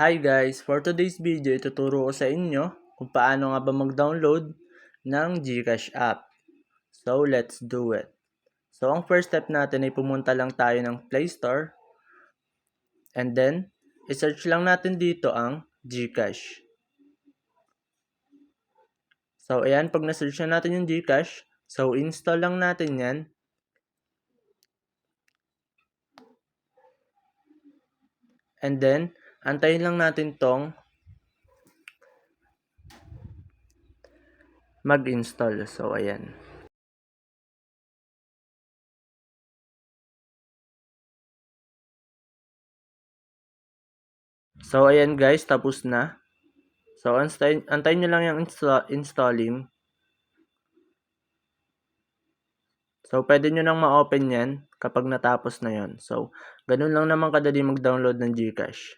Hi guys! For today's video, ituturo ko sa inyo kung paano nga ba mag-download ng GCash app. So, let's do it. So, ang first step natin ay pumunta lang tayo ng Play Store. And then, isearch lang natin dito ang GCash. So, ayan, pag na-search na natin yung GCash, so install lang natin yan. And then, antayin lang natin tong mag-install. So, ayan. So, ayan guys, tapos na. So, antayin nyo lang yung installing. So, pwede nyo nang ma-open yan kapag natapos na yon. So, ganun lang naman kadali mag-download ng GCash.